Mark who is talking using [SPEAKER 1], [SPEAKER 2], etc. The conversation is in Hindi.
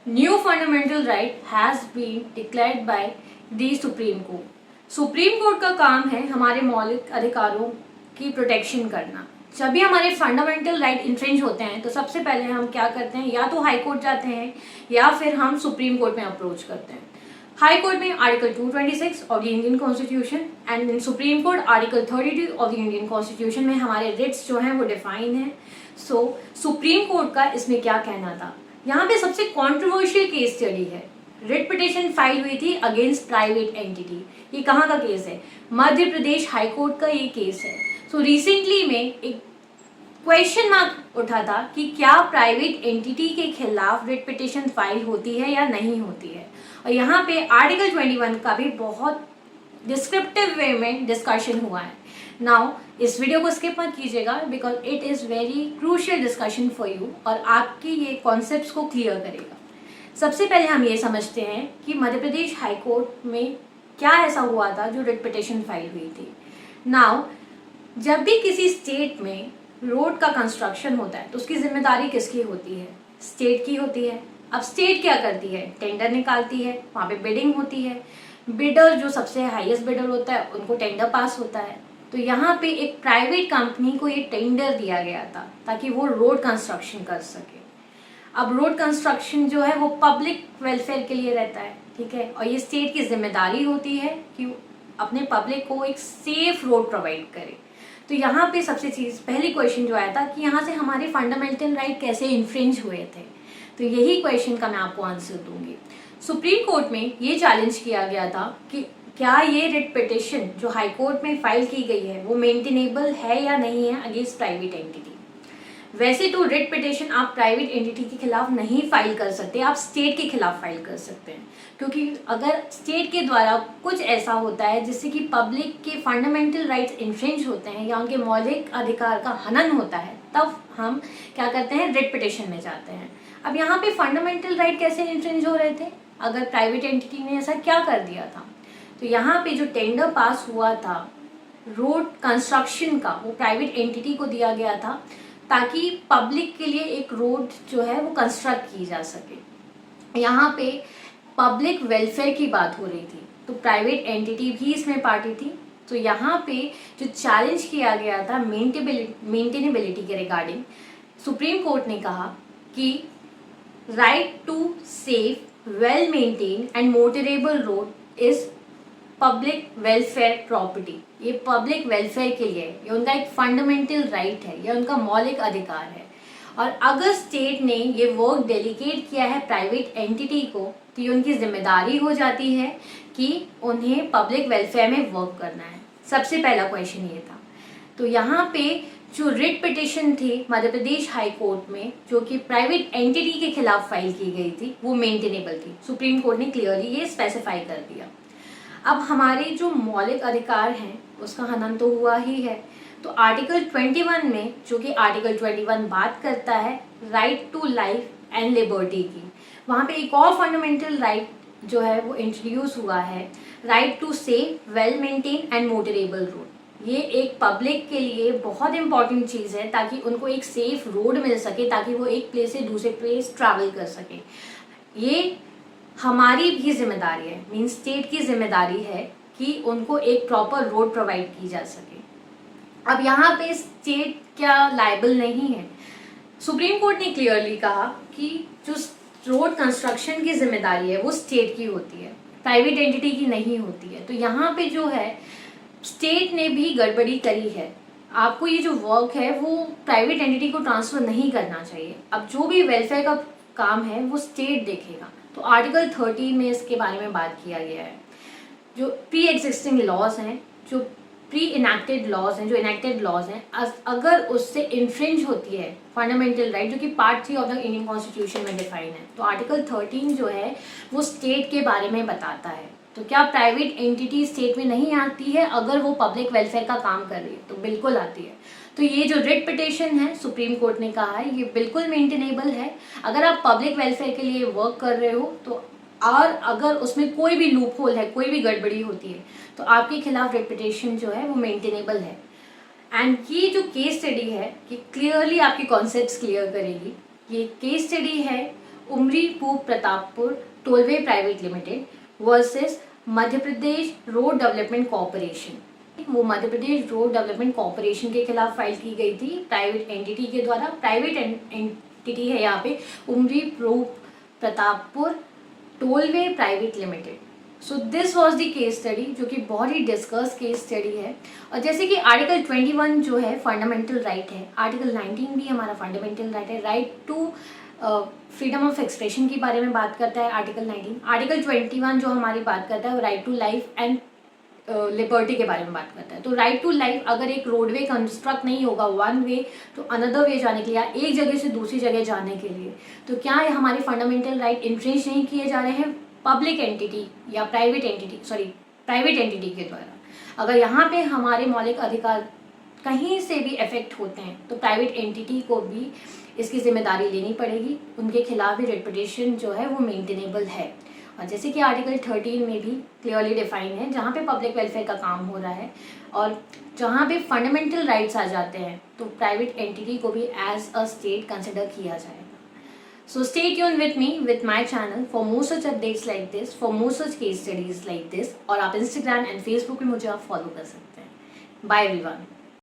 [SPEAKER 1] New fundamental right has been declared by the Supreme Court. Supreme court का काम है हमारे मौलिक अधिकारों की प्रोटेक्शन करना। जब भी हमारे फंडामेंटल राइट इन्फ्रिंज होते हैं तो सबसे पहले हम क्या करते हैं, या तो हाई कोर्ट जाते हैं या फिर हम सुप्रीम कोर्ट में अप्रोच करते हैं। हाई कोर्ट में article 226 of the Indian constitution and in supreme court article 32 of the Indian constitution में हमारे रिट्स जो हैं वो डिफाइन है। सो सुप्रीम कोर्ट का इसमें क्या कहना था। यहाँ पे सबसे कंट्रोवर्शियल केस स्टडी है, रिट पिटिशन फाइल हुई थी अगेंस्ट प्राइवेट एंटिटी। ये कहाँ का केस है? मध्य प्रदेश हाई कोर्ट का ये केस है। सो रिसेंटली में एक क्वेश्चन मार्क उठा था कि क्या प्राइवेट एंटिटी के खिलाफ रिट पिटिशन फाइल होती है या नहीं होती है, और यहाँ पे आर्टिकल 21 का भी बहुत डिस्क्रिप्टिव वे में डिस्कशन हुआ है। नाउ इस वीडियो को स्किप मत कीजिएगा because it is very crucial discussion for you और आपके ये कॉन्सेप्ट्स को क्लियर करेगा। सबसे पहले हम ये समझते हैं कि मध्य प्रदेश हाई कोर्ट में क्या ऐसा हुआ था जो रिट पिटिशन फाइल हुई थी। नाउ जब भी किसी स्टेट में रोड का कंस्ट्रक्शन होता है तो उसकी जिम्मेदारी किसकी होती है? स्टेट की होती है। अब स्टेट क्या करती है? टेंडर निकालती है, वहाँ पे बिडिंग होती है, बिडर जो सबसे हाईएस्ट बिडर होता है उनको टेंडर पास होता है। तो यहाँ पे एक प्राइवेट कंपनी को ये टेंडर दिया गया था ताकि वो रोड कंस्ट्रक्शन कर सके। अब रोड कंस्ट्रक्शन जो है वो पब्लिक वेलफेयर के लिए रहता है, ठीक है, और ये स्टेट की जिम्मेदारी होती है कि अपने पब्लिक को एक सेफ रोड प्रोवाइड करे। तो यहाँ पे सबसे पहली क्वेश्चन जो आया था कि यहाँ से हमारे फंडामेंटल राइट कैसे इन्फ्रिंज हुए थे, तो यही क्वेश्चन का मैं आपको आंसर दूंगी। सुप्रीम कोर्ट में ये चैलेंज किया गया था कि क्या ये रिट पिटिशन जो हाई कोर्ट में फाइल की गई है वो मेंटेनेबल है या नहीं है अगेंस्ट प्राइवेट एंटिटी। वैसे तो रिट पिटिशन आप प्राइवेट एंटिटी के खिलाफ नहीं फाइल कर सकते, आप स्टेट के खिलाफ फाइल कर सकते हैं, क्योंकि अगर स्टेट के द्वारा कुछ ऐसा होता है जिससे कि पब्लिक के फंडामेंटल राइट्स इन्फ्रिंज होते हैं या उनके मौलिक अधिकार का हनन होता है, तब हम क्या करते हैं, रिट पिटिशन में जाते हैं। अब यहाँ पे फंडामेंटल राइट कैसे इन्फ्रिंज हो रहे थे? अगर प्राइवेट एंटिटी ने ऐसा क्या कर दिया था, तो यहाँ पे जो टेंडर पास हुआ था रोड कंस्ट्रक्शन का वो प्राइवेट एंटिटी को दिया गया था ताकि पब्लिक के लिए एक रोड जो है वो कंस्ट्रक्ट की जा सके। यहाँ पे पब्लिक वेलफेयर की बात हो रही थी तो प्राइवेट एंटिटी भी इसमें पार्टी थी। तो यहाँ पे जो चैलेंज किया गया था मेंटेनेबिलिटी के रिगार्डिंग, सुप्रीम कोर्ट ने कहा कि right to safe well maintain and motorable road is public welfare property. ये पब्लिक वेलफेयर के लिए ये उनका एक फंडामेंटल राइट है, ये उनका मौलिक अधिकार है। और अगर स्टेट ने ये वर्क डेलीगेट किया है प्राइवेट एंटिटी को तो ये उनकी जिम्मेदारी हो जाती है कि उन्हें पब्लिक वेलफेयर में वर्क करना है। सबसे पहला क्वेश्चन ये था। तो यहाँ पे जो रिट पिटिशन थी मध्य प्रदेश हाई कोर्ट में जो कि प्राइवेट एंटिटी के खिलाफ फाइल की गई थी वो मेंटेनेबल थी। सुप्रीम कोर्ट ने क्लियरली ये स्पेसिफाई कर दिया। अब हमारे जो मौलिक अधिकार हैं उसका हनन तो हुआ ही है। तो आर्टिकल 21 में, जो कि आर्टिकल 21 बात करता है right to life and liberty की, वहाँ पे एक और फंडामेंटल राइट जो है वो इंट्रोड्यूस हुआ है, right to safe well maintain and motorable road. ये एक पब्लिक के लिए बहुत इंपॉर्टेंट चीज़ है ताकि उनको एक सेफ रोड मिल सके, ताकि वो एक प्लेस से दूसरे प्लेस ट्रैवल कर सके। ये हमारी भी जिम्मेदारी है, मीन स्टेट की जिम्मेदारी है कि उनको एक प्रॉपर रोड प्रोवाइड की जा सके। अब यहाँ पे स्टेट क्या लायबल नहीं है? सुप्रीम कोर्ट ने क्लियरली कहा कि जो रोड कंस्ट्रक्शन की जिम्मेदारी है वो स्टेट की होती है, प्राइवेट एंटिटी की नहीं होती है। तो यहाँ पे जो है स्टेट ने भी गड़बड़ी करी है। आपको ये जो वर्क है वो प्राइवेट एंटिटी को ट्रांसफर नहीं करना चाहिए। अब जो भी वेलफेयर का काम है वो स्टेट देखेगा। तो आर्टिकल 13 में इसके बारे में बात किया गया है। जो प्री एग्जिस्टिंग लॉज हैं, जो प्री इनैक्टेड लॉज हैं, जो इनैक्टेड लॉज हैं, अगर उससे इन्फ्रिंज होती है फंडामेंटल राइट जो कि part 3 of the Indian constitution में डिफाइन है, तो आर्टिकल 13 जो है वो स्टेट के बारे में बताता है। तो क्या प्राइवेट एंटिटी स्टेट में नहीं आती है अगर वो पब्लिक वेलफेयर का काम कर रही है? तो बिल्कुल आती है। तो ये जो रिट पिटिशन है सुप्रीम कोर्ट ने कहा है ये बिल्कुल मेंटेनेबल है अगर आप पब्लिक वेलफेयर के लिए वर्क कर रहे हो तो, और अगर उसमें कोई भी लूप होल है, कोई भी गड़बड़ी होती है तो आपके खिलाफ रिट पिटिशन जो है वो मेंटेनेबल है। एंड ये जो केस स्टडी है कि क्लियरली आपके कॉन्सेप्ट्स क्लियर करेगी। ये केस स्टडी है Umri Poob Pratappur tollway private limited versus Madhya Pradesh road development corporation. वो Madhya Pradesh road development corporation के खिलाफ फाइल की गई थी प्राइवेट एंटिटी के द्वारा। प्राइवेट एंटिटी है यहाँ पे उमरी Poob Pratappur tollway private limited. So this was the case study, जो कि बहुत ही डिस्कस केस स्टडी है। और जैसे कि आर्टिकल 21 जो है फंडामेंटल राइट है, आर्टिकल 19 भी हमारा फंडामेंटल राइट है, right to freedom of expression के बारे में बात करता है आर्टिकल 19। आर्टिकल 21 जो हमारी बात करता है वो right to life and liberty के बारे में बात करता है। तो राइट टू लाइफ, अगर एक रोडवे कंस्ट्रक्ट नहीं होगा वन वे तो अनदर वे जाने के लिए, या एक जगह से दूसरी जगह जाने के लिए, तो क्या हमारे फंडामेंटल राइट इन्फ्रिंज नहीं किए जा रहे हैं पब्लिक एंटिटी या प्राइवेट एंटिटी के द्वारा? अगर यहाँ पे हमारे मौलिक अधिकार कहीं से भी इफेक्ट होते हैं तो प्राइवेट एंटिटी को भी इसकी जिम्मेदारी लेनी पड़ेगी। उनके खिलाफ भी रेपुटेशन जो है वो मेंटेनेबल है। और जैसे कि आर्टिकल 13 में भी क्लियरली डिफाइन है, जहाँ पे पब्लिक वेलफेयर का काम हो रहा है और जहाँ पे फंडामेंटल राइट्स आ जाते हैं तो प्राइवेट एंटिटी को भी एज अ स्टेट कंसिडर किया जाएगा। So stay tuned with me with my channel for more such updates like this, for more such case studies like this। और आप Instagram and Facebook पे मुझे आप फॉलो कर सकते हैं। Bye everyone।